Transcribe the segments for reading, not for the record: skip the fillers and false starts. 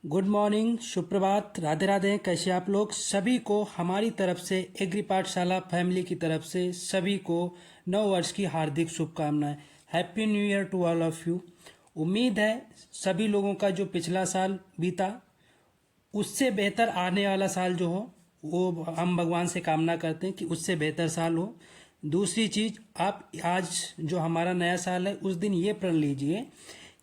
Good morning, सुप्रभात, राधे राधे। कैसे आप लोग? सभी को हमारी तरफ से, एग्री पाठशाला फैमिली की तरफ से सभी को नव वर्ष की हार्दिक शुभकामनाएं। Happy new year to all of you. उम्मीद है सभी लोगों का जो पिछला साल बीता उससे बेहतर आने वाला साल जो हो, वो हम भगवान से कामना करते हैं कि उससे बेहतर साल हो। दूसरी चीज़, आप आज जो हमारा नया साल है उस दिन ये प्रण लीजिए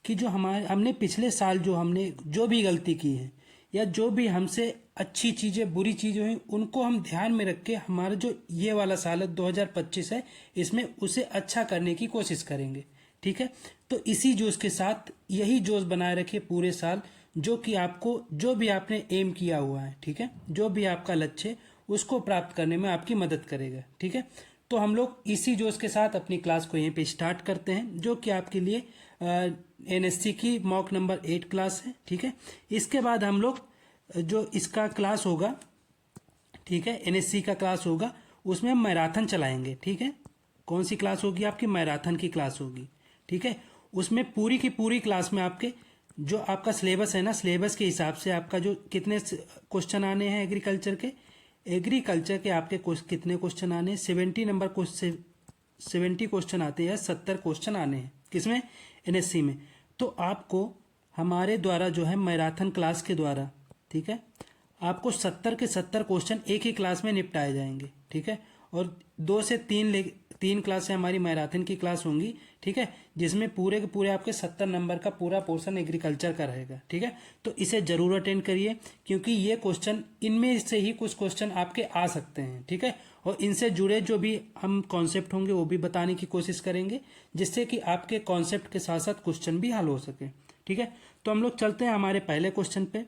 कि जो हमने पिछले साल जो हमने जो भी गलती की है या जो भी हमसे अच्छी चीज़ें बुरी चीज़ें हुई उनको हम ध्यान में रख के हमारा जो ये वाला साल है 2025 है, इसमें उसे अच्छा करने की कोशिश करेंगे। ठीक है, तो इसी जोश के साथ यही जोश बनाए रखिए पूरे साल, जो कि आपको जो भी आपने एम किया हुआ है, ठीक है, जो भी आपका लक्ष्य है उसको प्राप्त करने में आपकी मदद करेगा। ठीक है, तो हम लोग इसी जोश के साथ अपनी क्लास को यहीं पे स्टार्ट करते हैं, जो कि आपके लिए एनएससी की मॉक नंबर 8 क्लास है। ठीक है, इसके बाद हम लोग जो इसका क्लास होगा, ठीक है, एनएससी का क्लास होगा, उसमें हम मैराथन चलाएंगे। ठीक है, कौन सी क्लास होगी आपकी? मैराथन की क्लास होगी। ठीक है, उसमें पूरी की पूरी क्लास में आपके जो आपका सिलेबस है ना, सिलेबस के हिसाब से आपका जो कितने क्वेश्चन आने हैं एग्रीकल्चर के आपके कितने क्वेश्चन आने हैं? 70 नंबर क्वेश्चन, 70 क्वेश्चन आते हैं या 70 क्वेश्चन आने हैं। किसमें? एनएससी में। तो आपको हमारे द्वारा जो है मैराथन क्लास के द्वारा, ठीक है, आपको 70 के 70 क्वेश्चन एक ही क्लास में निपटाए जाएंगे। ठीक है, और 2 से 3 क्लासें हमारी मैराथन की क्लास होंगी। ठीक है, जिसमें पूरे के पूरे आपके 70 नंबर का पूरा पोर्शन एग्रीकल्चर का रहेगा। ठीक है, तो इसे जरूर अटेंड करिए, क्योंकि ये क्वेश्चन, इनमें से ही कुछ क्वेश्चन आपके आ सकते हैं। ठीक है, और इनसे जुड़े जो भी हम कॉन्सेप्ट होंगे वो भी बताने की कोशिश करेंगे, जिससे कि आपके कॉन्सेप्ट के साथ साथ क्वेश्चन भी हल हो सके। ठीक है, तो हम लोग चलते हैं हमारे पहले क्वेश्चन पे।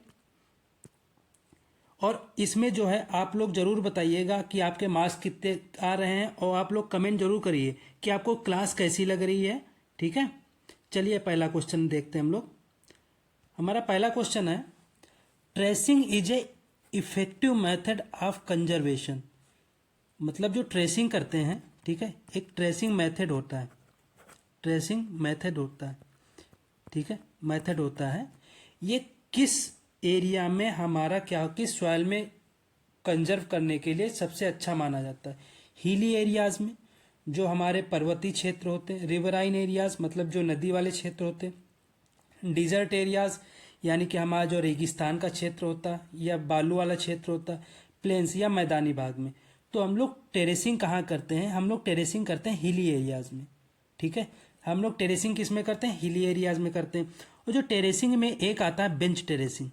और इसमें जो है आप लोग जरूर बताइएगा कि आपके मार्क्स कितने आ रहे हैं, और आप लोग कमेंट जरूर करिए कि आपको क्लास कैसी लग रही है। ठीक है, चलिए पहला क्वेश्चन देखते हैं हम लोग। हमारा पहला क्वेश्चन है, tracing is a effective method of conservation. मतलब जो ट्रेसिंग करते हैं, ठीक है, एक ट्रेसिंग मेथड होता है, ट्रेसिंग मेथड होता है, ठीक है, मेथड होता है। ये किस एरिया में हमारा क्या, किस सॉइल में कंजर्व करने के लिए सबसे अच्छा माना जाता है? हिली एरियाज में, जो हमारे पर्वतीय क्षेत्र होते हैं, रिवराइन एरियाज मतलब जो नदी वाले क्षेत्र होते हैं, डिजर्ट एरियाज यानी कि हमारा जो रेगिस्तान का क्षेत्र होता है या बालू वाला क्षेत्र होता है, प्लेन्स या मैदानी भाग में। तो हम लोग टेरेसिंग कहाँ करते हैं? हम लोग टेरेसिंग करते हैं हिली एरियाज में। ठीक है, हम लोग टेरेसिंग किस में करते हैं? हिली एरियाज में करते हैं। और जो टेरेसिंग में एक आता है बेंच टेरेसिंग,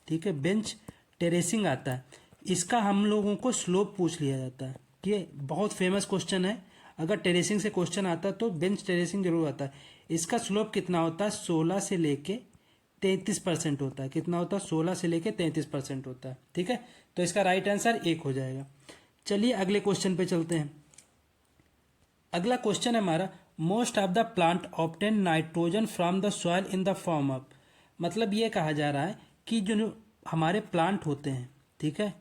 ठीक है, बेंच टेरेसिंग आता है। इसका हम लोगों को स्लोप पूछ लिया जाता है। ये बहुत फेमस क्वेश्चन है, अगर टेरेसिंग से क्वेश्चन आता है तो बेंच टेरेसिंग जरूर आता है। इसका स्लोप कितना होता है? 16 से लेके 33% होता है। कितना होता है? 16 से लेके 33% होता है। ठीक है, तो इसका राइट आंसर 1 हो जाएगा। चलिए अगले क्वेश्चन पे चलते हैं। अगला क्वेश्चन है हमारा, most of the plant obtain nitrogen from the soil in the form of. मतलब ये कहा जा रहा है कि जो हमारे प्लांट होते हैं, ठीक है,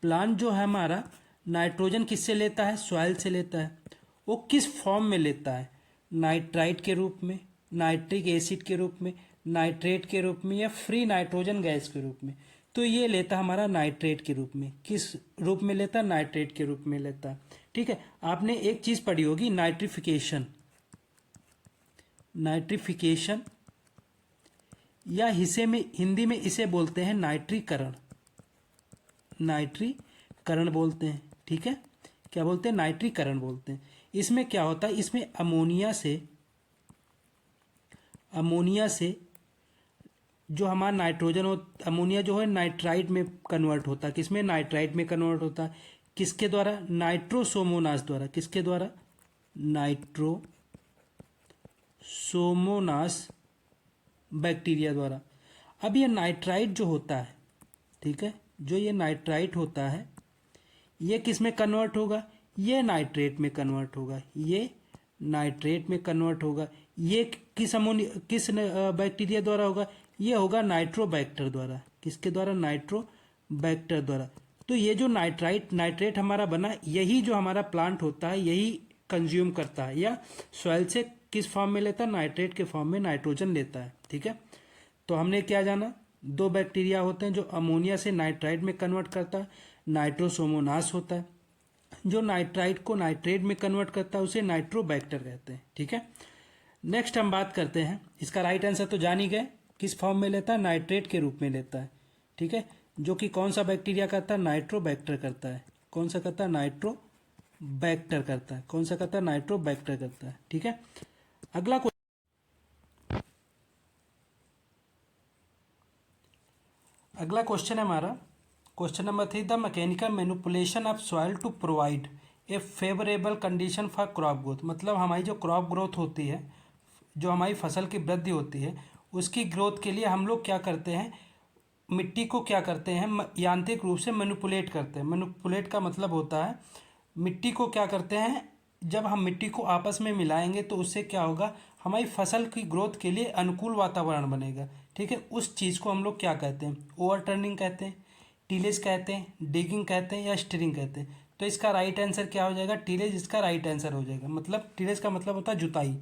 प्लांट जो है हमारा नाइट्रोजन किससे लेता है? सॉइल से लेता है। वो किस फॉर्म में लेता है? नाइट्राइट के रूप में, नाइट्रिक एसिड के रूप में, नाइट्रेट के रूप में, या फ्री नाइट्रोजन गैस के रूप में? तो ये लेता हमारा नाइट्रेट के रूप में। किस रूप में लेता? नाइट्रेट के रूप में लेता। ठीक है, आपने एक चीज पढ़ी होगी, नाइट्रिफिकेशन। नाइट्रिफिकेशन या हिंदी में इसे बोलते हैं नाइट्रीकरण। नाइट्रीकरण बोलते हैं। ठीक है, क्या बोलते हैं? नाइट्रीकरण बोलते हैं। इसमें क्या होता है? इसमें अमोनिया से जो हमारा नाइट्रोजन हो, अमोनिया जो है नाइट्राइट में कन्वर्ट होता है। किसमें? नाइट्राइट में कन्वर्ट होता है। किसके द्वारा? नाइट्रोसोमोनास द्वारा। किसके द्वारा? नाइट्रोसोमोनास बैक्टीरिया द्वारा। अब ये नाइट्राइट जो होता है, ठीक है, जो ये नाइट्राइट होता है, ये किस में कन्वर्ट होगा? ये नाइट्रेट में कन्वर्ट होगा। ये नाइट्रेट में कन्वर्ट होगा। ये किस बैक्टीरिया द्वारा होगा? ये होगा नाइट्रोबैक्टर द्वारा। किसके द्वारा? नाइट्रोबैक्टर द्वारा। तो ये जो नाइट्रेट हमारा बना, यही जो हमारा प्लांट होता है यही कंज्यूम करता है, या सॉइल से किस फॉर्म में लेता है? नाइट्रेट के फॉर्म में नाइट्रोजन लेता है। ठीक है, तो हमने क्या जाना? दो बैक्टीरिया होते हैं जो अमोनिया से नाइट्राइट में कन्वर्ट करता है, नाइट्रोसोमोनास होता है। जो नाइट्राइट को नाइट्रेट में कन्वर्ट करता है उसे नाइट्रोबैक्टर कहते हैं। ठीक है, नेक्स्ट हम बात करते हैं, इसका राइट आंसर तो जान ही गए, किस फॉर्म में लेता है, नाइट्रेट के रूप में लेता है। ठीक है, जो कि कौन सा बैक्टीरिया करता है, नाइट्रोबैक्टर करता है। कौन सा करता है, नाइट्रोबैक्टर करता है। कौन सा करता है, नाइट्रोबैक्टर करता है। ठीक है, अगला क्वेश्चन है हमारा, question number 3, the mechanical manipulation of soil to provide a favourable condition for crop growth. मतलब हमारी जो क्रॉप ग्रोथ होती है, जो हमारी फसल की वृद्धि होती है, उसकी ग्रोथ के लिए हम लोग क्या करते हैं, मिट्टी को क्या करते हैं, यांत्रिक रूप से मैनिपुलेट करते हैं। मैनिपुलेट का मतलब होता है मिट्टी को क्या करते हैं, जब हम मिट्टी को आपस में मिलाएंगे तो उससे क्या होगा, हमारी फसल की ग्रोथ के लिए अनुकूल वातावरण बनेगा। ठीक है, उस चीज़ को हम लोग क्या कहते हैं, ओवर टर्निंग कहते हैं, टीलेज कहते हैं, डिगिंग कहते हैं या स्टीरिंग कहते हैं। तो इसका राइट आंसर क्या हो जाएगा, टीलेज इसका राइट आंसर हो जाएगा। मतलब टीलेज का मतलब होता है जुताई।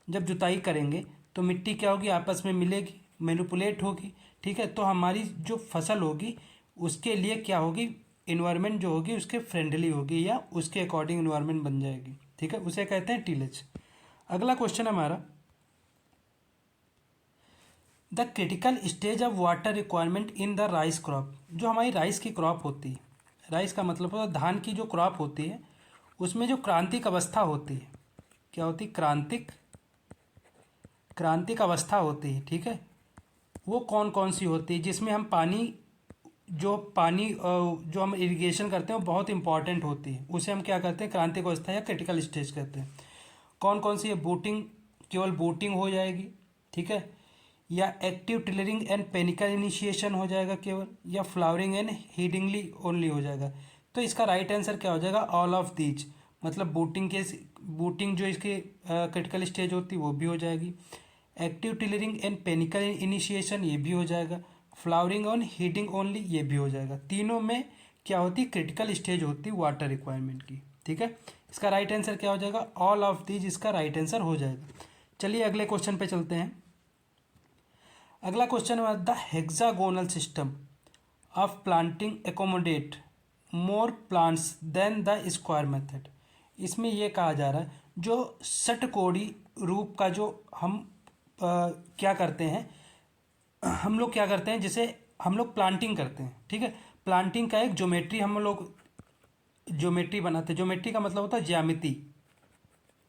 जब जुताई करेंगे तो मिट्टी क्या होगी, आपस में मिलेगी, मैनिपुलेट होगी। ठीक है, तो हमारी जो फसल होगी उसके लिए क्या होगी, इन्वायरमेंट जो होगी उसके फ्रेंडली होगी या उसके अकॉर्डिंग इन्वायरमेंट बन जाएगी। ठीक है, उसे कहते हैं टीलेज। अगला क्वेश्चन हमारा, the critical stage of water requirement in the rice crop. जो हमारी राइस की क्रॉप होती है, राइस का मतलब होता है धान की जो क्रॉप होती है, उसमें जो क्रांतिक अवस्था होती है, क्या होती है, क्रांतिक अवस्था होती है। ठीक है, वो कौन कौन सी होती है, जिसमें हम पानी जो हम इरिगेशन करते हैं वो बहुत इंपॉर्टेंट होती है, उसे हम क्या करते हैं, क्रांतिक अवस्था या क्रिटिकल स्टेज कहते हैं। कौन कौन सी है, बूटिंग, केवल बूटिंग हो जाएगी। ठीक है, या active tillering and panicle initiation हो जाएगा केवल, या फ्लावरिंग एंड हीडिंगली ओनली हो जाएगा। तो इसका राइट आंसर क्या हो जाएगा, ऑल ऑफ दीज। मतलब बूटिंग जो इसके क्रिटिकल स्टेज होती है वो भी हो जाएगी, active tillering and panicle initiation ये भी हो जाएगा, फ्लावरिंग ऑन हीटिंग ओनली ये भी हो जाएगा। तीनों में क्या होती है, क्रिटिकल स्टेज होती है वाटर रिक्वायरमेंट की। ठीक है, इसका राइट आंसर क्या हो जाएगा, ऑल ऑफ दीज इसका राइट आंसर हो जाएगा। चलिए अगले क्वेश्चन पे चलते हैं। अगला क्वेश्चन है, the hexagonal system of planting accommodate more plants than the square method. इसमें यह कहा जा रहा है जो षटकोणी रूप का जो हम क्या करते हैं, हम लोग क्या करते हैं, जैसे हम लोग प्लांटिंग करते हैं। ठीक है, प्लांटिंग का एक ज्योमेट्री हम लोग ज्योमेट्री बनाते हैं। ज्योमेट्री का मतलब होता है ज्यामिति।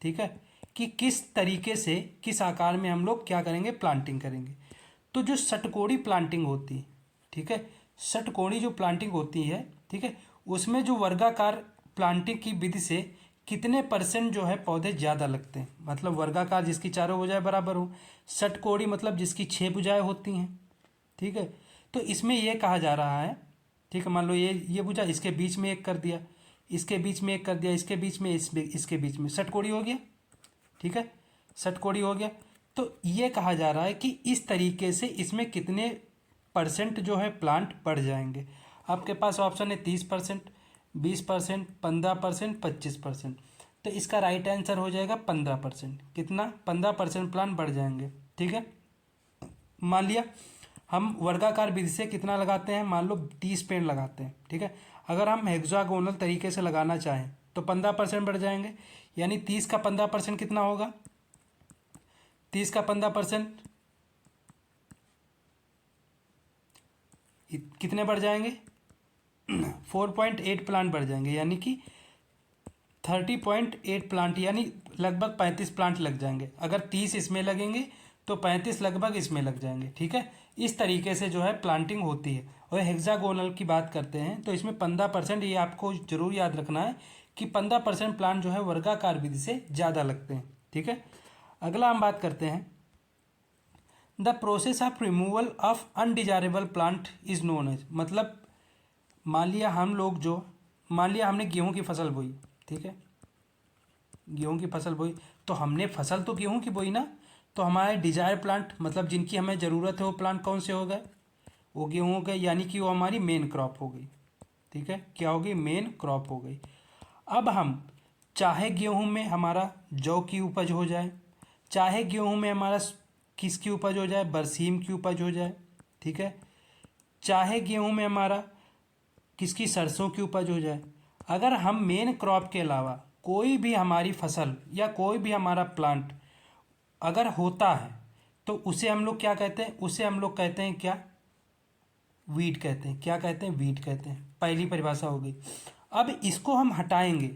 ठीक है, कि किस तरीके से, किस आकार में हम लोग क्या करेंगे, प्लांटिंग करेंगे। तो जो षटकोणी प्लांटिंग होती है, ठीक है, षटकोणी जो प्लांटिंग होती है, ठीक है, उसमें जो वर्गाकार प्लांटिंग की विधि से कितने % जो है पौधे ज़्यादा लगते हैं। मतलब वर्गाकार जिसकी चारों भुजाएं बराबर हो, षटकोणी मतलब जिसकी 6 भुजाएं होती हैं। ठीक है, तो इसमें यह कहा जा रहा है, ठीक है, मान लो ये भुजा, इसके बीच में एक कर दिया, इसके बीच में एक कर दिया, इसके बीच में, इसके बीच में, षटकोणी हो गया। ठीक है, षटकोणी हो गया। तो ये कहा जा रहा है कि इस तरीके से इसमें कितने % जो है प्लांट बढ़ जाएंगे। आपके पास ऑप्शन है 30%, 20%, 15%, 25%। तो इसका राइट आंसर हो जाएगा 15%। कितना, 15% प्लांट बढ़ जाएंगे। ठीक है, मान लिया हम वर्गाकार विधि से कितना लगाते हैं, मान लो 30 पेड़ लगाते हैं। ठीक है, अगर हम हेक्सागोनल तरीके से लगाना चाहें तो 15% बढ़ जाएंगे, यानी 30 का 15% कितना होगा, 30 का 15% कितने बढ़ जाएंगे, 4.8 प्लांट बढ़ जाएंगे, यानी कि 30.8 प्लांट, यानी लगभग 35 प्लांट लग जाएंगे। अगर 30 इसमें लगेंगे तो 35 लगभग इसमें लग जाएंगे। ठीक है, इस तरीके से जो है प्लांटिंग होती है। और हेक्सागोनल की बात करते हैं तो इसमें 15%, ये आपको जरूर याद रखना है कि 15% प्लांट जो है वर्गाकार विधि से ज़्यादा लगते हैं। ठीक है, अगला हम बात करते हैं, the process of removal of undesirable plant is known as. मतलब मान लिया हमने गेहूं की फसल बोई। ठीक है, गेहूं की फसल बोई, तो हमने फसल तो गेहूं की बोई ना, तो हमारे डिजायर प्लांट मतलब जिनकी हमें ज़रूरत है वो प्लांट कौन से हो गए, वो गेहूं हो गए, यानी कि वो हमारी मेन क्रॉप हो गई। ठीक है, क्या होगी, मेन क्रॉप हो गई। अब हम चाहे गेहूं में हमारा जौ की उपज हो जाए, चाहे गेहूं में हमारा किसकी उपज हो जाए, बरसीम की उपज हो जाए। ठीक है, चाहे गेहूं में हमारा किसकी सरसों की उपज हो जाए, अगर हम मेन क्रॉप के अलावा कोई भी हमारी फसल या कोई भी हमारा प्लांट अगर होता है तो उसे हम लोग क्या कहते हैं, उसे हम लोग कहते हैं क्या, वीड कहते हैं। क्या कहते हैं, वीड कहते हैं। पहली परिभाषा हो गई। अब इसको हम हटाएंगे,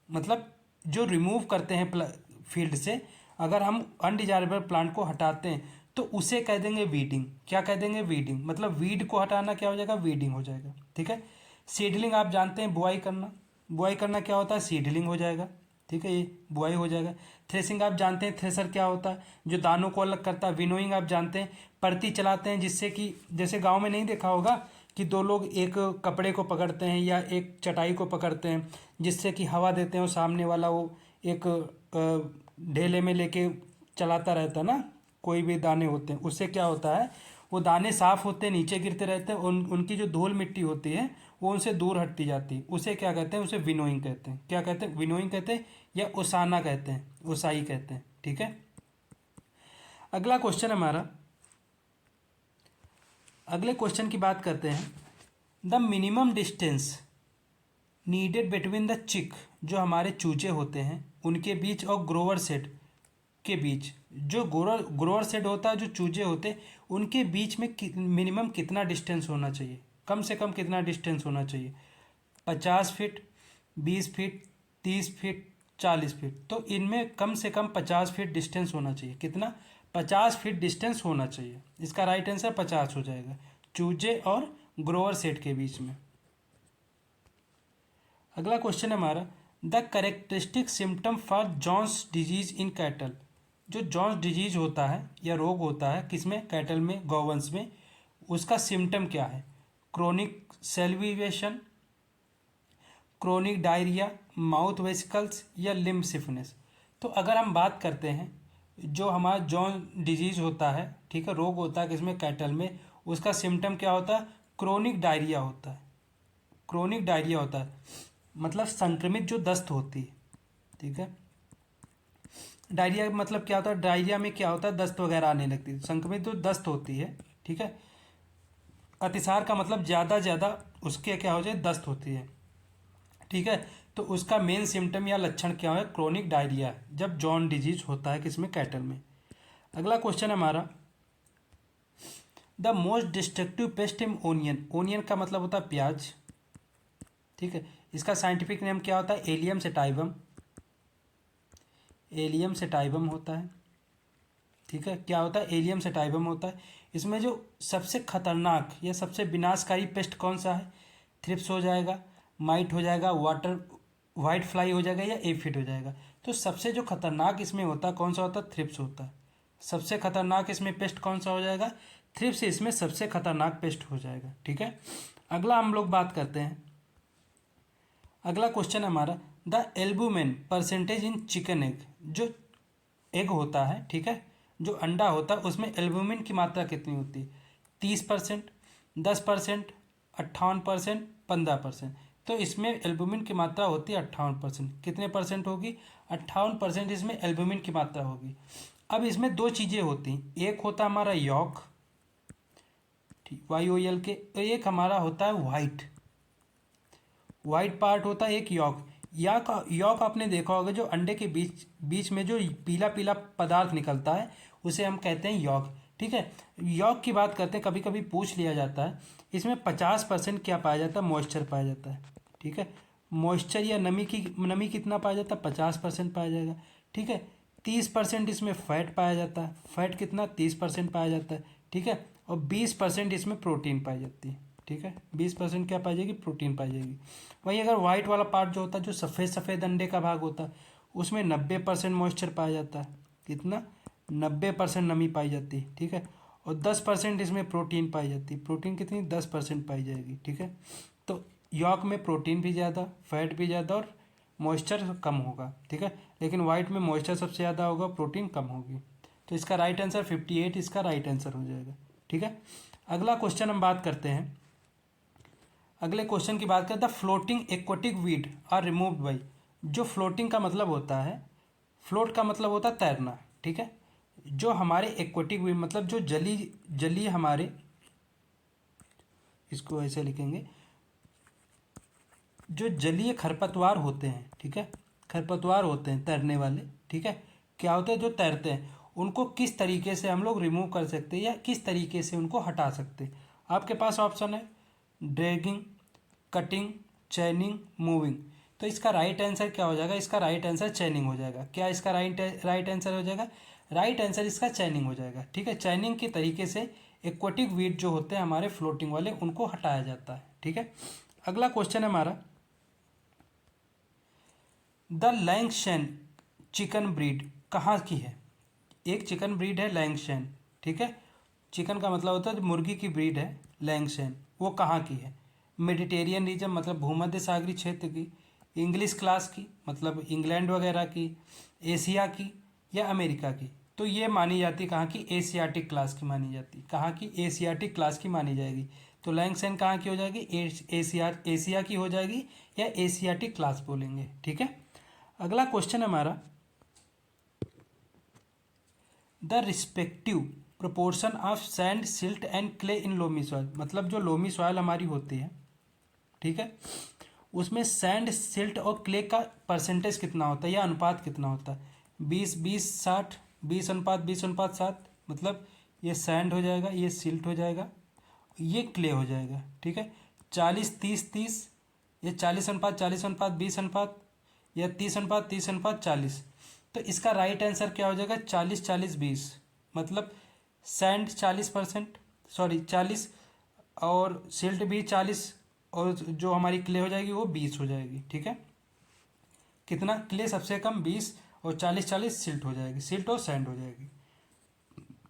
मतलब जो रिमूव करते हैं फील्ड से, अगर हम अनडिजायरेबल प्लांट को हटाते हैं तो उसे कह देंगे वीडिंग। क्या कह देंगे, वीडिंग। मतलब वीड को हटाना क्या हो जाएगा, वीडिंग हो जाएगा। ठीक है। सीडलिंग आप जानते हैं, बुआई करना। बुआई करना क्या होता है, सीडलिंग हो जाएगा। ठीक है, ये बुआई हो जाएगा। थ्रेसिंग आप जानते हैं, थ्रेसर क्या होता है, जो दानों को अलग करता है। विनोइंग आप जानते हैं, परती चलाते हैं जिससे कि, जैसे गांव में नहीं देखा होगा कि दो लोग एक कपड़े को पकड़ते हैं या एक चटाई को पकड़ते हैं, जिससे कि हवा देते हैं और सामने वाला वो एक ढेले में लेके चलाता रहता है ना, कोई भी दाने होते हैं। उससे क्या होता है, वो दाने साफ होते हैं, नीचे गिरते रहते हैं, उनकी जो धूल मिट्टी होती है वो उनसे दूर हटती जाती है। उसे क्या कहते हैं, उसे विनोइंग कहते हैं। क्या कहते हैं, विनोइंग कहते हैं, या ओसाना कहते हैं, ओसाई कहते हैं। ठीक है। अगला क्वेश्चन हमारा, अगले क्वेश्चन की बात करते हैं। The minimum distance needed between the चिक, जो हमारे चूजे होते हैं उनके बीच, और ग्रोवर सेट के बीच। जो ग्रोवर सेट होता है, जो चूजे होते हैं उनके बीच में मिनिमम कितना डिस्टेंस होना चाहिए, कम से कम कितना डिस्टेंस होना चाहिए। 50 फीट, 20 फीट, 30 फीट, 40 फीट। तो इनमें कम से कम 50 फीट डिस्टेंस होना चाहिए। कितना, 50 फीट डिस्टेंस होना चाहिए। इसका राइट आंसर 50 हो जाएगा, चूजे और ग्रोवर सेट के बीच में। अगला क्वेश्चन है हमारा, the characteristic symptom for Johne's disease in cattle. जो जॉन्स डिजीज होता है या रोग होता है किसमें, कैटल में, गौवंश में, उसका सिम्टम क्या है। Chronic salivation, chronic diarrhoea, mouth vesicles, या लिम्ब सिफनेस। तो अगर हम बात करते हैं, जो हमारा जॉन डिजीज होता है, ठीक है, रोग होता है किसमें, कैटल में, उसका सिम्टम क्या होता है, क्रोनिक डायरिया होता है। क्रोनिक डायरिया होता है, मतलब संक्रमित जो दस्त होती है। ठीक है। डायरिया मतलब क्या होता है, डायरिया में क्या होता है, दस्त वगैरह आने लगती है। संक्रमित जो दस्त होती है, ठीक है। अतिसार का मतलब ज़्यादा उसके क्या हो जाए, दस्त होती है। ठीक है। तो उसका मेन सिम्टम या लक्षण क्या है, क्रोनिक डायरिया, जब जॉन डिजीज होता है किसमें, कैटल में। अगला क्वेश्चन है हमारा, the most destructive paste in onion. Onion का मतलब होता है प्याज। ठीक है। इसका साइंटिफिक नेम क्या होता है, एलियम सेटाइवम। एलियम सेटाइवम होता है। ठीक है। क्या होता है, एलियम सेटाइवम होता है। इसमें जो सबसे खतरनाक या सबसे विनाशकारी पेस्ट कौन सा है, थ्रिप्स हो जाएगा, माइट हो जाएगा, वाइट फ्लाई हो जाएगा, या एफिड हो जाएगा। तो सबसे जो खतरनाक इसमें होता है कौन सा होता है, थ्रिप्स होता है। सबसे खतरनाक इसमें पेस्ट कौन सा हो जाएगा, थ्रिप्स इसमें सबसे खतरनाक पेस्ट हो जाएगा। ठीक है। अगला हम लोग बात करते हैं, अगला क्वेश्चन हमारा, the albumin percentage in chicken egg. जो एग होता है, ठीक है, जो अंडा होता है, उसमें एल्बुमिन की मात्रा कितनी होती है, 30%, 10%, 58%, 15%। तो इसमें एल्बुमिन की मात्रा होती है 58%। कितने परसेंट होगी, 58% इसमें एल्बुमिन की मात्रा होगी। अब इसमें दो चीज़ें होती हैं, एक होता है हमारा यॉक, ठीक, YOL के, और एक हमारा होता है वाइट पार्ट होता है एक यॉक। यॉक आपने देखा होगा, जो अंडे के बीच बीच में जो पीला पीला पदार्थ निकलता है उसे हम कहते हैं यॉक। ठीक है। यॉक की बात करते हैं, कभी कभी पूछ लिया जाता है, इसमें 50% क्या पाया जाता है, मॉइस्चर पाया जाता है। ठीक है। मॉइस्चर या नमी कितना पाया जाता है, 50% पाया जाएगा। ठीक है। 30% इसमें फैट पाया जाता है, फैट कितना, 30% पाया जाता है। ठीक है। और 20% इसमें प्रोटीन पाई जाती है। ठीक है। 20% क्या पाई जाएगी, प्रोटीन पाई जाएगी। वहीं अगर वाइट वाला पार्ट जो होता है, जो सफ़ेद सफ़ेद अंडे का भाग होता है, उसमें 90% मॉइस्चर पाया जाता है। कितना, 90% नमी पाई जाती है। ठीक है। और 10% इसमें प्रोटीन पाई जाती है। प्रोटीन कितनी, 10% पाई जाएगी। ठीक है। तो यॉक में प्रोटीन भी ज़्यादा, फैट भी ज़्यादा, और मॉइस्चर कम होगा। ठीक है। लेकिन वाइट में मॉइस्चर सबसे ज़्यादा होगा, प्रोटीन कम होगी। तो इसका राइट आंसर 58 इसका राइट आंसर हो जाएगा। ठीक है। अगला क्वेश्चन हम बात करते हैं, अगले क्वेश्चन की बात करते हैं, floating aquatic weed are removed by. जो फ्लोटिंग का मतलब होता है, फ्लोट का मतलब होता है तैरना। ठीक है। जो हमारे एक्वेटिक वीड मतलब जो जली हमारे इसको ऐसे लिखेंगे, जो जलीय खरपतवार होते हैं, ठीक है, खरपतवार होते हैं तैरने वाले, ठीक है, क्या होते हैं जो तैरते हैं, उनको किस तरीके से हम लोग रिमूव कर सकते हैं या किस तरीके से उनको हटा सकते हैं। आपके पास ऑप्शन है ड्रैगिंग, कटिंग, चैनिंग, मूविंग। तो इसका राइट आंसर क्या हो जाएगा, इसका राइट आंसर चैनिंग हो जाएगा। क्या इसका राइट आंसर हो जाएगा, राइट आंसर इसका चैनिंग हो जाएगा, ठीक है। चैनिंग के तरीके से एक्वेटिक वीड जो होते हैं हमारे फ्लोटिंग वाले, उनको हटाया जाता है, ठीक है। अगला क्वेश्चन है हमारा, द लैंगशैन चिकन ब्रीड कहाँ की है। एक चिकन ब्रीड है लैंगशैन, ठीक है, चिकन का मतलब होता है मुर्गी की ब्रीड है लैंगशैन, वो कहाँ की है। मेडिटेरियन रीजन मतलब भूमध्य सागरीय क्षेत्र की, इंग्लिश क्लास की मतलब इंग्लैंड वगैरह की, एशिया की या अमेरिका की। तो ये मानी जाती है कहाँ की, एशियाटिक क्लास की मानी जाती है, कहाँ की, एशियाटिक क्लास की मानी जाएगी। तो लैंगशैन कहाँ की हो जाएगी, एशिया की हो जाएगी या एशियाटिक क्लास बोलेंगे, ठीक है। अगला क्वेश्चन हमारा, the respective proportion of sand, silt and clay in loamy soil. मतलब जो लोमी सॉइल हमारी होती है, ठीक है, उसमें सैंड, सिल्ट और क्ले का परसेंटेज कितना होता है या अनुपात कितना होता है। 20-20-60, 20:20:7, मतलब ये सैंड हो जाएगा, ये सिल्ट हो जाएगा, ये क्ले हो जाएगा, ठीक है। 40-30-30, ये 40:40:20 या 30:30:40। तो इसका राइट आंसर क्या हो जाएगा, 40-40-20, मतलब सैंड 40%, सॉरी 40, और सिल्ट भी 40, और जो हमारी क्ले हो जाएगी वो 20 हो जाएगी, ठीक है। कितना, क्ले सबसे कम 20 और 40-40 सिल्ट हो जाएगी, सिल्ट और सैंड हो जाएगी,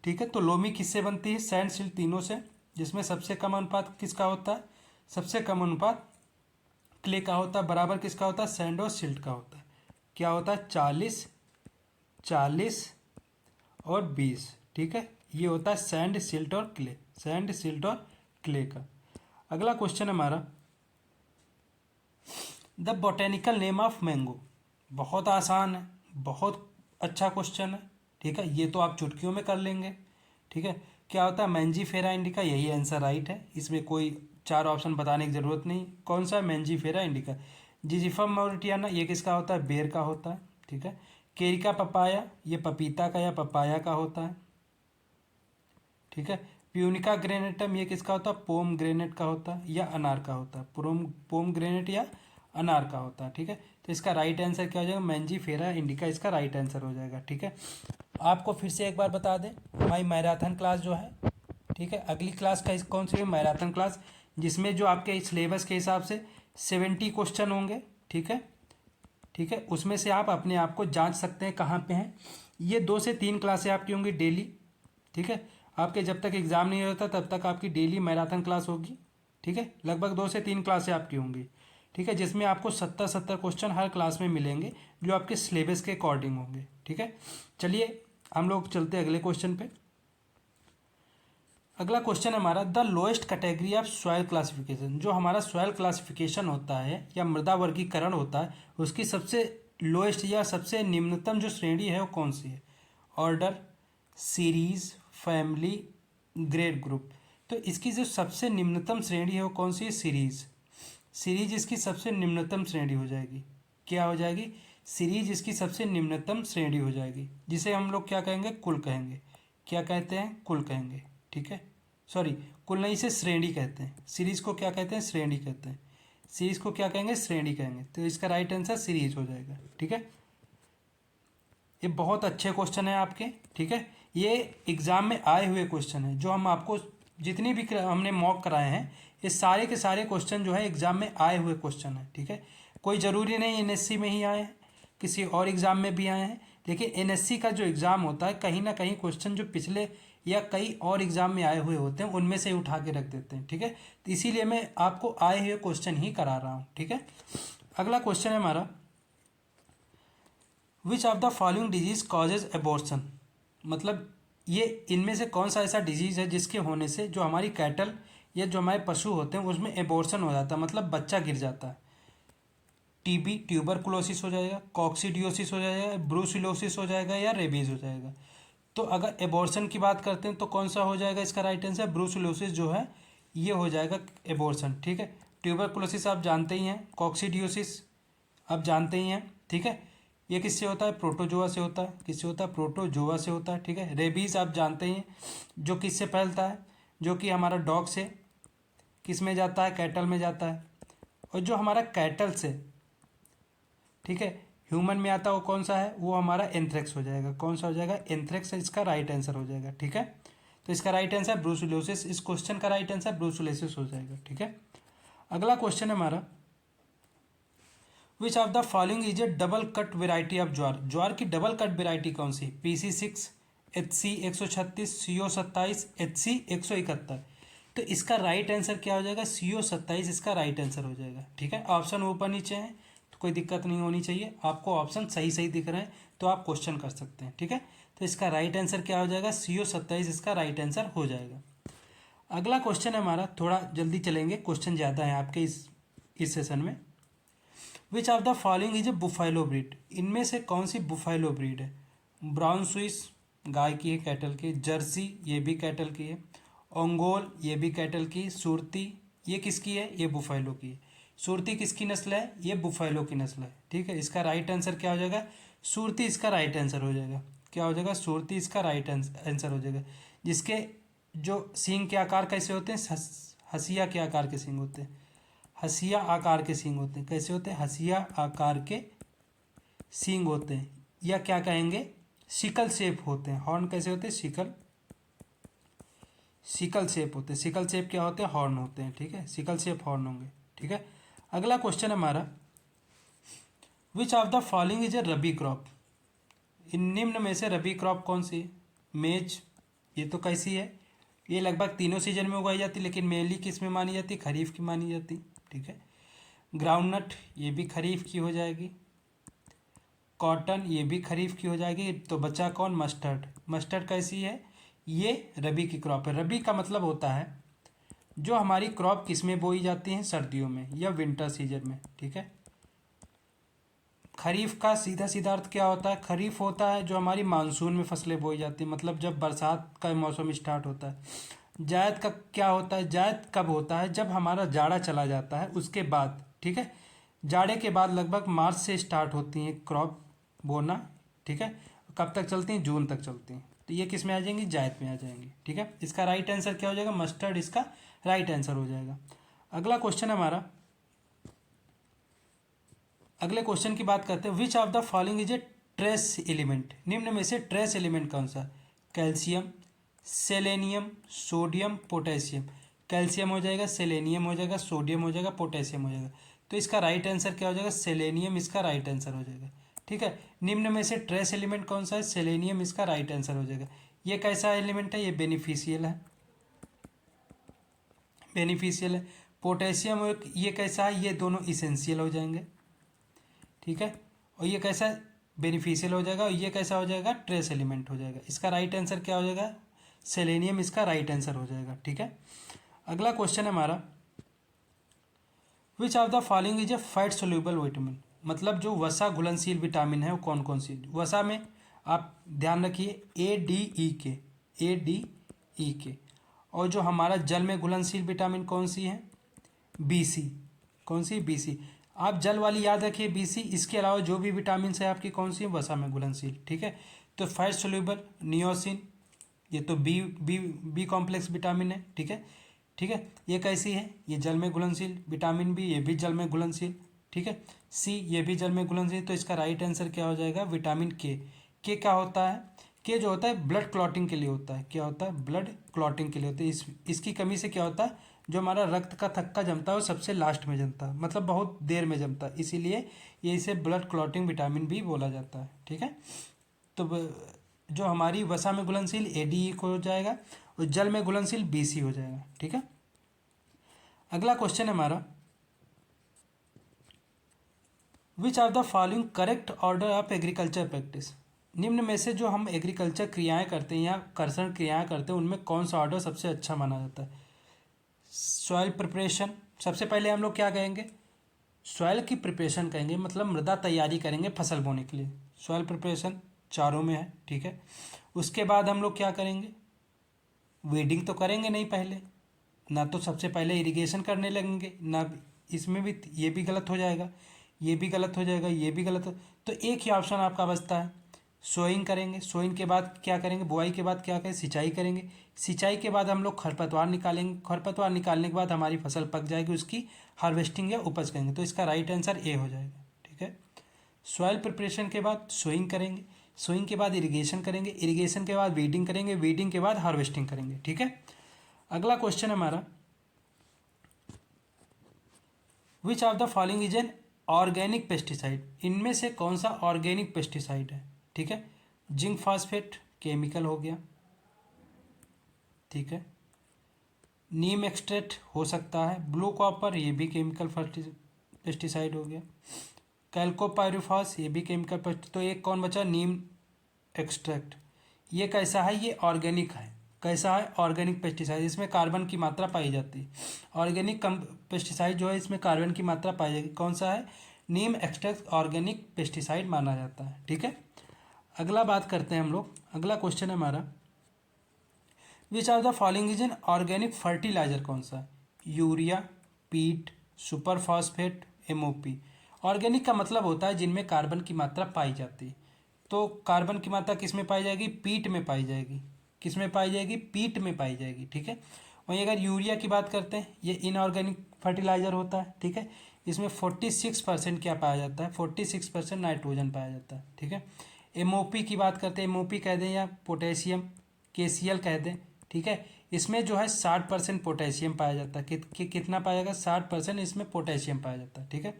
ठीक है। तो लोमी किससे बनती है, सैंड सिल्ट तीनों से, जिसमें सबसे कम अनुपात किसका होता है, सबसे कम अनुपात क्ले का होता है, बराबर किसका होता है, सैंड और सिल्ट का होता है। क्या होता है, 40-40 और 20, ठीक है। ये होता है सैंड, सिल्ट और क्ले, सैंड, सिल्ट और क्ले का। अगला क्वेश्चन हमारा, the botanical name of mango. बहुत आसान है, बहुत अच्छा क्वेश्चन है, ठीक है, ये तो आप चुटकियों में कर लेंगे, ठीक है। क्या होता है, मैंजीफेरा इंडिका, यही आंसर राइट है, इसमें कोई 4 ऑप्शन बताने की जरूरत नहीं। कौन सा है, मैंजीफेरा इंडिका। जिजिफम मॉरिटियाना, ये किसका होता है, बेर का होता है, ठीक है। केरिका पपाया, ये पपीता का या पपाया का होता है, ठीक है। प्यूनिका ग्रेनेटम, ये किसका होता है, पोम ग्रेनेट का होता है या अनार का होता है, पोम ग्रेनेट या अनार का होता है, ठीक है। तो इसका राइट आंसर क्या हो जाएगा, मैंजीफेरा इंडिका इसका राइट आंसर हो जाएगा, ठीक है। आपको फिर से एक बार बता दें, हमारी मैराथन क्लास जो है, ठीक है, अगली क्लास का कौन सी है, मैराथन क्लास, जिसमें जो आपके सिलेबस के हिसाब से 70 क्वेश्चन होंगे, ठीक है, ठीक है। उसमें से आप अपने आप को जांच सकते हैं कहाँ पे हैं। ये 2 से 3 क्लासें आपकी होंगी डेली, ठीक है। आपके जब तक एग्ज़ाम नहीं होता तब तक आपकी डेली मैराथन क्लास होगी, ठीक है। लगभग 2 से 3 क्लासें आपकी होंगी, ठीक है, जिसमें आपको 70 क्वेश्चन हर क्लास में मिलेंगे, जो आपके सिलेबस के अकॉर्डिंग होंगे, ठीक है। चलिए हम लोग चलते हैं अगले क्वेश्चन पे। अगला क्वेश्चन है हमारा, the lowest category of soil classification. जो हमारा सॉइल क्लासिफिकेशन होता है या मृदा वर्गीकरण होता है, उसकी सबसे लोएस्ट या सबसे निम्नतम जो श्रेणी है वो कौन सी है। Order, series, family, grade, group. तो इसकी जो सबसे निम्नतम श्रेणी है वो कौन सी है, सीरीज। सीरीज इसकी सबसे निम्नतम श्रेणी हो जाएगी। क्या हो जाएगी, सीरीज इसकी सबसे निम्नतम श्रेणी हो जाएगी, जिसे हम लोग क्या कहेंगे, कुल कहेंगे। क्या कहते हैं, कुल कहेंगे, ठीक है। सॉरी, कुल नहीं, इसे श्रेणी कहते हैं। सीरीज को क्या कहते हैं, श्रेणी कहते हैं। सीरीज को क्या कहेंगे, श्रेणी कहेंगे। तो इसका राइट आंसर सीरीज हो जाएगा, ठीक है। ये बहुत अच्छे क्वेश्चन है आपके, ठीक है। ये एग्जाम में आए हुए क्वेश्चन है, जो हम आपको जितनी भी हमने मॉक कराए हैं, ये सारे के सारे क्वेश्चन जो है एग्जाम में आए हुए क्वेश्चन है, ठीक है। कोई ज़रूरी नहीं एनएससी में ही आए हैं, किसी और एग्ज़ाम में भी आए हैं, लेकिन एनएससी का जो एग्ज़ाम होता है, कहीं ना कहीं क्वेश्चन जो पिछले या कई और एग्ज़ाम में आए हुए होते हैं उनमें से उठा के रख देते हैं, ठीक है। तो इसीलिए मैं आपको आए हुए क्वेश्चन ही करा रहा हूँ, ठीक है। अगला क्वेश्चन है हमारा, which of the following disease causes abortion. मतलब ये इनमें से कौन सा ऐसा डिजीज़ है जिसके होने से जो हमारी कैटल या जो हमारे पशु होते हैं उसमें एबॉर्शन हो जाता है, मतलब बच्चा गिर जाता है। टीबी, ट्यूबरकुलोसिस हो जाएगा, कॉक्सीडियोसिस हो जाएगा, ब्रूसिलोसिस हो जाएगा या रेबीज हो जाएगा। तो अगर एबॉर्शन की बात करते हैं तो कौन सा हो जाएगा इसका राइट आंसर, ब्रूसिलोसिस जो है ये हो जाएगा एबॉर्शन, ठीक है। ट्यूबरकुलोसिस आप जानते ही हैं, कॉक्सीडियोसिस आप जानते ही हैं, ठीक है। ये किससे होता है? प्रोटोजोआ से होता है। किससे होता है? प्रोटोजोआ से होता है, ठीक है। रेबीज आप जानते ही हैं, जो किससे फैलता है? जो कि हमारा डॉग से किस में जाता है? कैटल में जाता है। और जो हमारा कैटल से, ठीक है, ह्यूमन में आता है वो कौन सा है? वो हमारा एंथ्रेक्स हो जाएगा। कौन सा हो जाएगा? एंथ्रेक्स इसका राइट आंसर हो जाएगा, ठीक है। तो इसका राइट आंसर ब्रूसुलोसिस, इस क्वेश्चन का राइट आंसर ब्रूसुलोसिस हो जाएगा, ठीक है। अगला क्वेश्चन है हमारा, which of the following is a double cut variety of jowar. ज्वार की डबल कट वेराइटी कौन सी? PC6, HC 136, CO 27, HC 171। तो इसका राइट आंसर क्या हो जाएगा? CO 27 इसका राइट आंसर हो जाएगा, ठीक है। ऑप्शन ऊपर नीचे हैं तो कोई दिक्कत नहीं होनी चाहिए, आपको ऑप्शन सही सही दिख रहे हैं तो आप क्वेश्चन कर सकते हैं, ठीक है। तो इसका राइट आंसर क्या हो जाएगा? CO 27 इसका राइट आंसर हो जाएगा। अगला क्वेश्चन है हमारा, थोड़ा जल्दी चलेंगे, क्वेश्चन ज़्यादा है आपके इस सेशन में। Which of the following is a buffalo breed. इनमें से कौन सी बुफाइलो ब्रीड है? ब्राउन स्विस गाय की है, कैटल की। जर्सी ये भी कैटल की है। ओंगोल ये भी कैटल की। सुरती ये किसकी है? ये बुफाइलो की है। सुरती किसकी नस्ल है? ये बुफाइलो की नस्ल है, ठीक है। इसका राइट आंसर क्या हो जाएगा? सुरती इसका राइट आंसर हो जाएगा। क्या हो जाएगा? सुरती इसका राइट आंसर हो जाएगा। जिसके जो सींग के आकार कैसे होते हैं? हसिया के आकार के सींग होते हैं। हसिया आकार के सींग होते हैं। कैसे होते हैं? हसिया आकार के सींग होते हैं, या क्या कहेंगे? सिकल शेप होते हैं। हॉर्न कैसे होते हैं? सिकल शेप होते हैं। सिकल शेप क्या होते हैं? हॉर्न होते हैं, ठीक है। सिकल शेप हॉर्न होंगे, ठीक है। अगला क्वेश्चन हमारा, which of the following is a rabi crop. इन निम्न में से रबी क्रॉप कौन सी है? मेज ये तो कैसी है? ये लगभग तीनों सीजन में उगाई जाती, लेकिन मेनली किस में मानी जाती? खरीफ की मानी जाती, ठीक है। ग्राउंडनट ये भी खरीफ की हो जाएगी। कॉटन ये भी खरीफ की हो जाएगी। तो बचा कौन? मस्टर्ड। मस्टर्ड कैसी है? ये रबी की क्रॉप है। रबी का मतलब होता है जो हमारी क्रॉप किस में बोई जाती है? सर्दियों में या विंटर सीजन में, ठीक है। खरीफ का सीधा सीधा अर्थ क्या होता है? खरीफ होता है जो हमारी मानसून में फसलें बोई जाती हैं, मतलब जब बरसात का मौसम स्टार्ट होता है। जायद का क्या होता है? जायद कब होता है? जब हमारा जाड़ा चला जाता है उसके बाद, ठीक है। जाड़े के बाद लगभग मार्च से स्टार्ट होती हैं क्रॉप बोना, ठीक है। कब तक चलती हैं? जून तक चलती हैं। तो ये किस में आ जाएंगी? जायद में आ जाएंगी, ठीक है। इसका राइट आंसर क्या हो जाएगा? मस्टर्ड इसका राइट आंसर हो जाएगा। अगला क्वेश्चन हमारा, अगले क्वेश्चन की बात करते हैं, विच of the following is A trace element. निम्न में से ट्रेस एलिमेंट कौन सा? Calcium, selenium, sodium, potassium. Calcium हो जाएगा, सेलेनियम हो जाएगा, सोडियम हो जाएगा, पोटेशियम हो जाएगा। तो इसका राइट आंसर क्या हो जाएगा? सेलेनियम इसका राइट आंसर हो जाएगा, ठीक है। निम्न में से ट्रेस एलिमेंट कौन सा है? सेलेनियम इसका राइट आंसर हो जाएगा। ये कैसा एलिमेंट है? ये बेनिफिशियल है, बेनिफिशियल है। पोटेशियम ये कैसा है? ये दोनों इसेंशियल हो जाएंगे, ठीक है। और ये कैसा बेनिफिशियल हो जाएगा, और ये कैसा हो जाएगा? ट्रेस एलिमेंट हो जाएगा। इसका राइट आंसर क्या हो जाएगा? सेलेनियम इसका राइट आंसर हो जाएगा, ठीक है। अगला क्वेश्चन है हमारा, which of the following is A fat soluble vitamin. मतलब जो वसा घुलनशील विटामिन है वो कौन कौन सी? वसा में आप ध्यान रखिए ADE के। और जो हमारा जल में घुलनशील विटामिन कौन सी है? BC। कौन सी? BC। आप जल वाली याद रखिए BC। इसके अलावा जो भी विटामिन है आपकी कौन सी है? वसा में घुलनशील, ठीक है। तो फैट सोल्यूबल नियोसिन, ये तो बी कॉम्प्लेक्स विटामिन है, ठीक है, ठीक है। ये कैसी है? ये जल में घुलनशील। विटामिन B ये भी जल में घुलनशील, ठीक है। C ये भी जल में घुलनशील। तो इसका राइट आंसर क्या हो जाएगा? विटामिन के क्या होता है? के जो होता है ब्लड क्लॉटिंग के लिए होता है। क्या होता है? ब्लड क्लॉटिंग के लिए होता है। इसकी कमी से क्या होता है? जो हमारा रक्त का थक्का जमता है वो सबसे लास्ट में जमता है, मतलब बहुत देर में जमता है, इसीलिए ये इसे ब्लड क्लॉटिंग विटामिन भी बोला जाता है, ठीक है। तो जो हमारी वसा में घुलनशील ADE को हो जाएगा, और जल में घुलनशील BC हो जाएगा, ठीक है। अगला क्वेश्चन है हमारा, which of the following correct order of agriculture practice. निम्न में से जो हम एग्रीकल्चर क्रियाएं करते हैं या कर्षण क्रियाएं करते हैं उनमें कौन सा ऑर्डर सबसे अच्छा माना जाता है? सॉइल प्रिपरेशन, सबसे पहले हम लोग क्या कहेंगे? सॉइल की प्रिपरेशन कहेंगे, मतलब मृदा तैयारी करेंगे फसल बोने के लिए। सॉइल प्रिपरेशन चारों में है, ठीक है। उसके बाद हम लोग क्या करेंगे? वीडिंग तो करेंगे नहीं पहले, ना तो सबसे पहले इरिगेशन करने लगेंगे ना, इसमें भी ये भी गलत हो जाएगा, ये भी गलत हो जाएगा, ये भी गलत हो, तो एक ही ऑप्शन आपका बचता है, सोइंग करेंगे। सोइंग के बाद क्या करेंगे, बुआई के बाद क्या करें, सिंचाई करेंगे। सिंचाई के बाद हम लोग खरपतवार निकालेंगे, खरपतवार निकालने के बाद हमारी फसल पक जाएगी, उसकी हार्वेस्टिंग या उपज करेंगे। तो इसका राइट आंसर ए हो जाएगा। ठीक है, सॉइल प्रिपरेशन के बाद सोइंग करेंगे, सोइंग के बाद इरिगेशन करेंगे, इरिगेशन के बाद वीडिंग करेंगे, वीडिंग के बाद हार्वेस्टिंग करेंगे। ठीक है, अगला क्वेश्चन हमारा, which of the following is an organic pesticide, इनमें से कौन सा ऑर्गेनिक पेस्टिसाइड है। ठीक है, जिंक फास्फेट केमिकल हो गया, ठीक है, नीम एक्सट्रैक्ट हो सकता है, ब्लू कॉपर ये भी केमिकल पेस्टिसाइड हो गया, कैल्कोपायरिफॉस ये भी केमिकल पेस्ट। तो एक कौन बचा, नीम एक्सट्रैक्ट। ये कैसा है, ये ऑर्गेनिक है। कैसा है, ऑर्गेनिक पेस्टिसाइड, इसमें कार्बन की मात्रा पाई जाती है। ऑर्गेनिक पेस्टिसाइड जो है इसमें कार्बन की मात्रा पाई जाएगी। कौन सा है, नीम एक्सट्रैक्ट ऑर्गेनिक पेस्टिसाइड माना जाता है। ठीक है, अगला बात करते हैं हम लोग, अगला क्वेश्चन है हमारा, which are the following is an organic fertiliser, कौन सा है, यूरिया, पीट, सुपर फॉस्फेट, एमओपी। ऑर्गेनिक का मतलब होता है जिनमें कार्बन की मात्रा पाई जाती है। तो कार्बन की मात्रा किस में पाई जाएगी, पीट में पाई जाएगी। किस में पाई जाएगी, पीट में पाई जाएगी। ठीक है, वहीं अगर यूरिया की बात करते हैं, ये इनऑर्गेनिक फर्टिलाइजर होता है। ठीक है, इसमें 46% क्या पाया जाता है, 46% नाइट्रोजन पाया जाता है। ठीक है, एमओपी की बात करते हैं, एमओपी कह दें या पोटेशियम केसीएल कह दें। ठीक है, इसमें जो है 60% पोटेशियम पाया जाता है। कितना पाया जाएगा, 60% इसमें पोटेशियम पाया जाता है। ठीक है,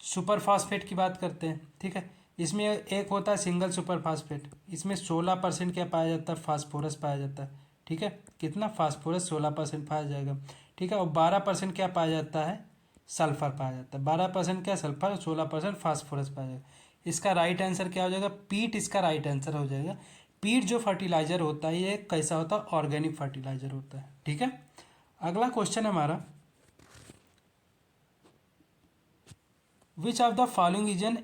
सुपर फास्फेट की बात करते हैं। ठीक है, इसमें एक होता है सिंगल सुपर फास्फेट, इसमें 16% क्या पाया जाता है, फास्फोरस पाया जाता है। ठीक है, कितना, फास्फोरस 16% पाया जाएगा। ठीक है, और 12% क्या पाया जाता है, सल्फर पाया जाता है। 12% क्या, सल्फर, 16% फास्फोरस पाया जाएगा। इसका राइट आंसर क्या हो जाएगा, पीट इसका राइट आंसर हो जाएगा। पीट जो फर्टिलाइजर होता है ये कैसा होता है, ऑर्गेनिक फर्टिलाइजर होता है। ठीक है, अगला क्वेश्चन हमारा, which of the following is an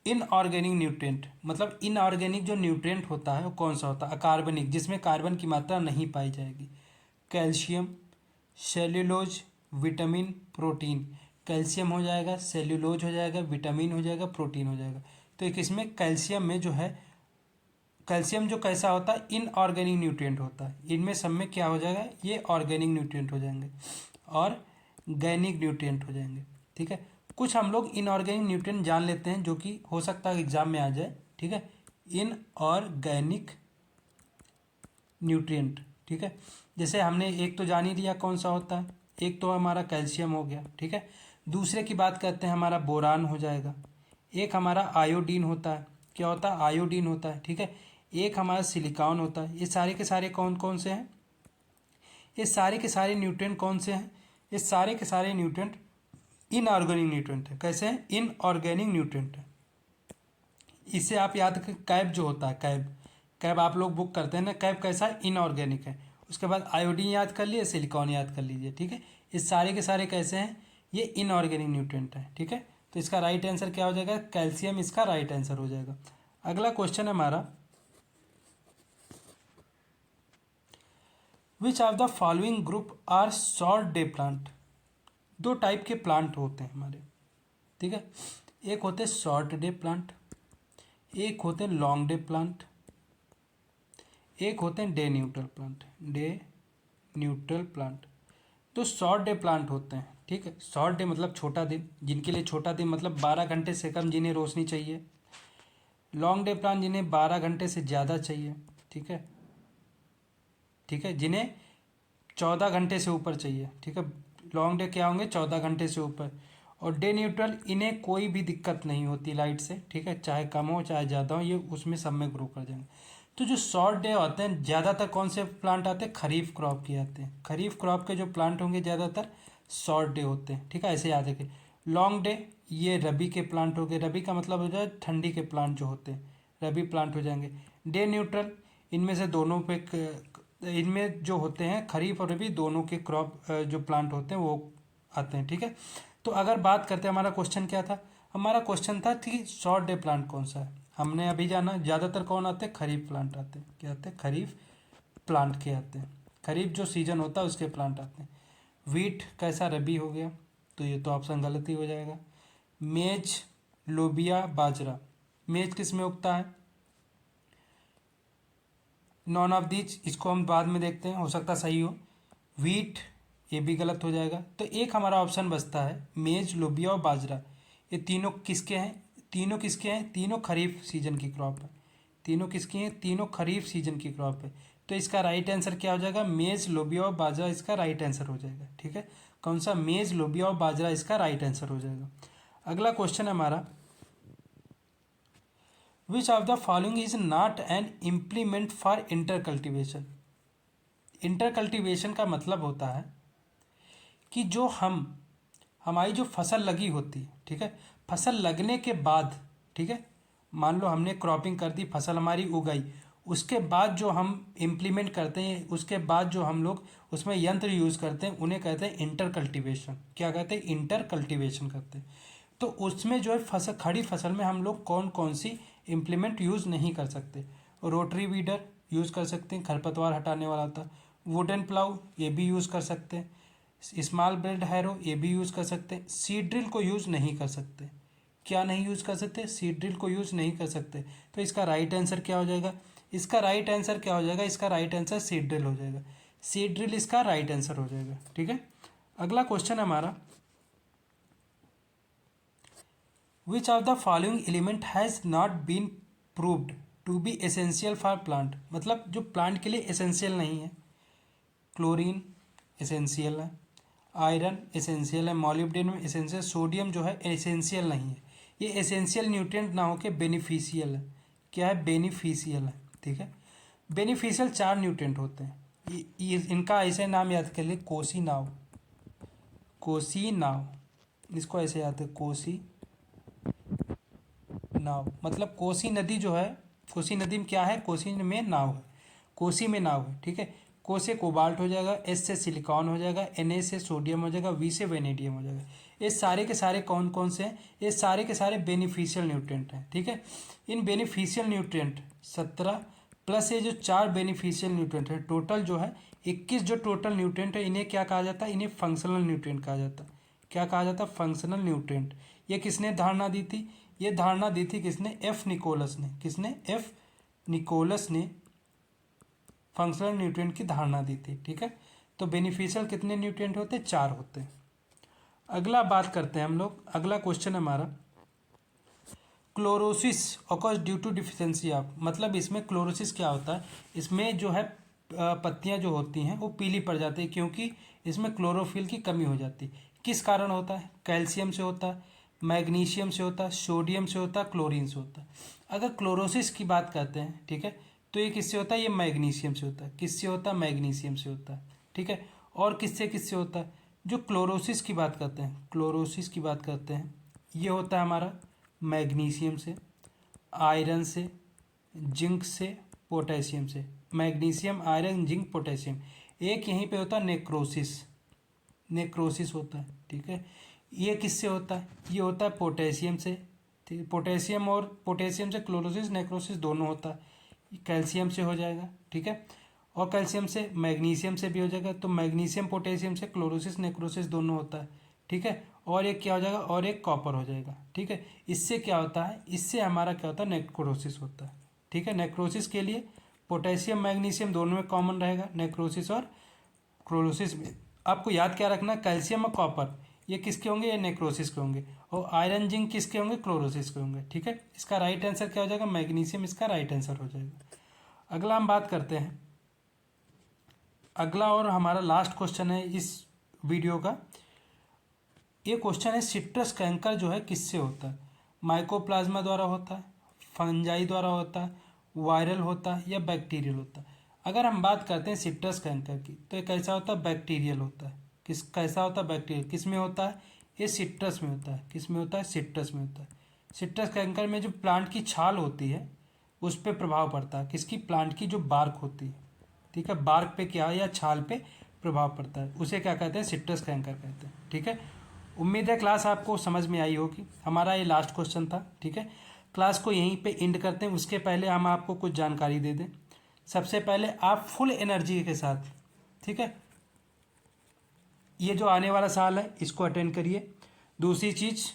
inorganic nutrient, मतलब इनऑर्गेनिक जो न्यूट्रिएंट होता है वो कौन सा होता है, अकार्बनिक, जिसमें कार्बन की मात्रा नहीं पाई जाएगी, calcium, cellulose, vitamin, protein. Calcium हो जाएगा, सेल्यूलोज हो जाएगा, विटामिन हो जाएगा, प्रोटीन हो जाएगा। तो एक इसमें कैल्शियम में जो है, कैल्शियम जो कैसा होता है, इनऑर्गेनिक न्यूट्रिएंट होता है। इनमें सब में क्या हो जाएगा, ये ऑर्गेनिक न्यूट्रिएंट हो जाएंगे और गैनिक न्यूट्रिएंट हो जाएंगे। ठीक है, कुछ हम लोग इनऑर्गेनिक न्यूट्रिएंट जान लेते हैं जो कि हो सकता है एग्जाम में आ जाए। ठीक है, इनऑर्गेनिक न्यूट्रिएंट। ठीक है, जैसे हमने एक तो जान ही लिया कौन सा होता है, एक तो हमारा कैल्शियम हो गया। ठीक है, दूसरे की बात करते हैं, हमारा बोरान हो जाएगा, एक हमारा आयोडीन होता है, क्या होता है, आयोडीन होता है। ठीक है, एक हमारा सिलिकॉन होता है। ये सारे के सारे कौन कौन से हैं, ये सारे के सारे न्यूट्रिएंट कौन से हैं, ये सारे के सारे न्यूट्रिएंट इनऑर्गेनिक न्यूट्रिएंट है। कैसे हैं, इनऑर्गेनिक न्यूट्रिएंट है। इससे आप याद रखें, कैब जो होता है, कैब, कैब आप लोग बुक करते हैं ना, कैब कैसा है, इनऑर्गेनिक है। उसके बाद आयोडीन याद कर लिए, सिलिकॉन याद कर लीजिए। ठीक है, इस सारे के सारे कैसे हैं, ये इनऑर्गेनिक न्यूट्रिएंट है। ठीक है, तो इसका राइट आंसर क्या हो जाएगा, कैल्शियम इसका राइट आंसर हो जाएगा। अगला क्वेश्चन है हमारा, which of the following group are short day plant. दो टाइप के प्लांट होते हैं हमारे। ठीक है, एक होते हैं शॉर्ट डे प्लांट, एक होते हैं लॉन्ग डे प्लांट, एक होते हैं day neutral plant, day neutral plant. तो शॉर्ट डे प्लांट होते हैं। ठीक है, शॉर्ट डे मतलब छोटा दिन, जिनके लिए छोटा दिन मतलब 12 घंटे से कम जिन्हें रोशनी चाहिए। लॉन्ग डे प्लांट जिन्हें 12 घंटे से ज़्यादा चाहिए। ठीक है, ठीक है, जिन्हें 14 घंटे से ऊपर चाहिए। ठीक है, लॉन्ग डे क्या होंगे, 14 घंटे से ऊपर। और डे न्यूट्रल, इन्हें कोई भी दिक्कत नहीं होती लाइट से। ठीक है, चाहे कम हो चाहे ज़्यादा हो, ये उसमें सब में ग्रो कर जाएंगे। तो जो शॉर्ट डे होते हैं, ज़्यादातर कौन से प्लांट आते हैं, खरीफ क्रॉप के आते हैं। खरीफ क्रॉप के जो प्लांट होंगे ज़्यादातर शॉर्ट डे होते हैं। ठीक है, ऐसे याद रखें। लॉन्ग डे ये रबी के प्लांट हो गए, रबी का मतलब हो जाए ठंडी के प्लांट जो होते हैं, रबी प्लांट हो जाएंगे। डे न्यूट्रल, इनमें से दोनों पे इनमें जो होते हैं खरीफ और रबी दोनों के क्रॉप जो प्लांट होते हैं वो आते हैं। ठीक है, तो अगर बात करते हैं, हमारा क्वेश्चन क्या था, हमारा क्वेश्चन था कि शॉर्ट डे प्लांट कौन सा है। हमने अभी जाना ज़्यादातर कौन आते हैं, खरीफ प्लांट आते हैं। क्या आते हैं, खरीफ प्लांट के आते हैं। खरीफ जो सीजन होता है उसके प्लांट आते हैं। वीट कैसा रबी हो गया, तो ये तो ऑप्शन गलत ही हो जाएगा। मेज, लोबिया, बाजरा, मेज किस में उगता है? नॉन ऑफ दीज, इसको हम बाद में देखते हैं, हो सकता सही हो। वीट, ये भी गलत हो जाएगा। तो एक हमारा ऑप्शन बचता है मेज, लोबिया और बाजरा। ये तीनों किसके हैं? तीनों किसके हैं? तीनों खरीफ सीजन की क्रॉप है। तीनों किसकी हैं? तीनों खरीफ सीजन की क्रॉप है। तो इसका राइट आंसर क्या हो जाएगा? मेज, लोबिया और बाजरा इसका राइट आंसर हो जाएगा। ठीक है, कौन सा? मेज, लोबिया और बाजरा इसका राइट आंसर हो जाएगा। अगला क्वेश्चन है हमारा, which of the following is not an implement for inter cultivation. Inter cultivation का मतलब होता है कि जो हमारी जो फसल लगी होती है, ठीक है, फसल लगने के बाद, ठीक है, मान लो हमने क्रॉपिंग कर दी, फसल हमारी उगाई, उसके बाद जो हम इम्प्लीमेंट करते हैं, उसके बाद जो हम लोग उसमें यंत्र यूज़ करते हैं, उन्हें कहते हैं इंटर कल्टिवेशन। क्या कहते हैं? इंटर कल्टिवेशन करते हैं। तो उसमें जो है फसल, खड़ी फसल में हम लोग कौन कौन सी इम्प्लीमेंट यूज़ नहीं कर सकते? रोटरी वीडर यूज़ कर सकते हैं, खरपतवार हटाने वाला था। वुडन प्लाऊ, ये भी यूज़ कर सकते हैं। स्मॉल ब्लेड हैरो, ये भी यूज़ कर सकते हैं। सीड ड्रिल को यूज़ नहीं कर सकते। क्या नहीं यूज़ कर सकते? सीड ड्रिल को यूज़ नहीं कर सकते। तो इसका राइट आंसर क्या हो जाएगा? इसका राइट आंसर क्या हो जाएगा? इसका राइट आंसर सीड ड्रिल हो जाएगा। सीड ड्रिल इसका राइट आंसर हो जाएगा। ठीक है, अगला क्वेश्चन हमारा, which of the following element has not been proved to be essential for plant. मतलब जो प्लांट के लिए एसेंशियल नहीं है। क्लोरीन एसेंशियल है, आयरन एसेंशियल है, मॉलिब्डेनम एसेंशियल, सोडियम जो है एसेंशियल नहीं है। ये एसेंशियल न्यूट्रिएंट ना होकर बेनिफिशियल है। क्या है? बेनिफिशियल है। ठीक है, बेनिफिशियल 4 न्यूट्रिएंट होते हैं। इनका ऐसे नाम याद कर लिए, कोसी नाव। कोसी नाव, इसको ऐसे याद है, कोसी नाव। मतलब कोसी नदी जो है, कोसी नदी में क्या है? कोसी में नाव है, कोसी में नाव है। ठीक है, को से कोबाल्ट हो जाएगा, एस से सिलिकॉन हो जाएगा, Na से सोडियम हो जाएगा, वी से वेनेडियम हो जाएगा। ये सारे के सारे कौन कौन से हैं? ये सारे के सारे बेनिफिशियल न्यूट्रिएंट हैं। ठीक है, इन बेनिफिशियल न्यूट्रिएंट 17 प्लस ये जो 4 बेनिफिशियल न्यूट्रिएंट है, टोटल जो है 21 जो टोटल न्यूट्रिएंट है, इन्हें क्या कहा जाता है? इन्हें फंक्शनल न्यूट्रिएंट कहा जाता है। क्या कहा जाता है? Functional nutrient. ये किसने धारणा दी थी? ये धारणा दी थी किसने? एफ निकोलस ने। किसने? एफ निकोलस ने फंक्शनल न्यूट्रिएंट की धारणा दी थी। ठीक है, तो बेनिफिशियल कितने न्यूट्रिएंट होते हैं? 4 होते हैं। अगला बात करते हैं हम लोग, अगला क्वेश्चन हमारा, chlorosis occurs due to deficiency of. मतलब इसमें क्लोरोसिस क्या होता है? इसमें जो है पत्तियां जो होती हैं वो पीली पड़ जाती है, क्योंकि इसमें क्लोरोफिल की कमी हो जाती है। किस कारण होता है? कैल्शियम से होता है, मैग्नीशियम से होता है, सोडियम से होता है, क्लोरीन से होता है। अगर क्लोरोसिस की बात करते हैं, ठीक है, तो ये किससे होता है? ये मैग्नीशियम से होता है। किससे होता है? मैग्नीशियम से होता है। ठीक है, और किससे किससे होता है? जो क्लोरोसिस की बात करते हैं, क्लोरोसिस की बात करते हैं, ये होता है हमारा मैग्नीशियम से, आयरन से, जिंक से, पोटेशियम से। Magnesium, iron, zinc, potassium. एक यहीं पे होता है नेक्रोसिस, नेक्रोसिस होता है। ठीक है, ये किससे होता है? ये होता है पोटेशियम से। ठीक है, पोटेशियम और पोटेशियम से क्लोरोसिस, नेक्रोसिस दोनों होता है। कैल्शियम से हो जाएगा। ठीक है, और कैल्शियम से, मैग्नीशियम से भी हो जाएगा। तो मैग्नीशियम पोटेशियम से क्लोरोसिस नेक्रोसिस दोनों होता है। ठीक है, और एक क्या हो जाएगा? और एक कॉपर हो जाएगा। ठीक है, इससे क्या होता है? इससे हमारा क्या होता है? नेक्रोसिस होता है। ठीक है, नेक्रोसिस के लिए पोटेशियम मैग्नीशियम दोनों में कॉमन रहेगा, नेक्रोसिस और क्लोरोसिस में। आपको याद क्या रखना? कैल्शियम और कॉपर ये किसके होंगे? ये नेक्रोसिस के होंगे। और आयरन, जिंक किसके होंगे? क्लोरोसिस के होंगे। ठीक है, इसका राइट आंसर क्या हो जाएगा? मैग्नीशियम इसका राइट आंसर हो जाएगा। अगला हम बात करते हैं, अगला और हमारा लास्ट क्वेश्चन है इस वीडियो का। ये क्वेश्चन है, सिट्रस कैंकर जो है किससे होता है? माइकोप्लाज्मा द्वारा होता है, फंजाई द्वारा होता है, वायरल होता है, या बैक्टीरियल होता है? अगर हम बात करते हैं सिट्रस कैंकर की, तो ये कैसा होता है? बैक्टीरियल होता है। किस कैसा होता है? बैक्टीरियल। किस में होता है? ये सिट्रस में होता है। किस में होता है? सिट्रस में होता है। सिट्रस कैंकर में जो प्लांट की छाल होती है उस पर प्रभाव पड़ता है। किसकी? प्लांट की जो बार्क होती है। ठीक है, बार्क पे क्या, या छाल पे प्रभाव पड़ता है, उसे क्या कहते हैं? सिट्रस कैंकर कहते हैं। ठीक है, उम्मीद है क्लास आपको समझ में आई होगी। हमारा ये लास्ट क्वेश्चन था। ठीक है, क्लास को यहीं पे एंड करते हैं। उसके पहले हम आपको कुछ जानकारी दे दें। सबसे पहले आप फुल एनर्जी के साथ, ठीक है, ये जो आने वाला साल है इसको अटेंड करिए। दूसरी चीज़,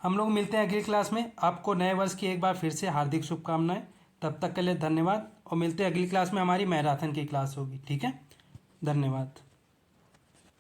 हम लोग मिलते हैं अगली क्लास में। आपको नए वर्ष की एक बार फिर से हार्दिक शुभकामनाएं। तब तक के लिए धन्यवाद, और मिलते हैं अगली क्लास में। हमारी मैराथन की क्लास होगी, ठीक है। धन्यवाद।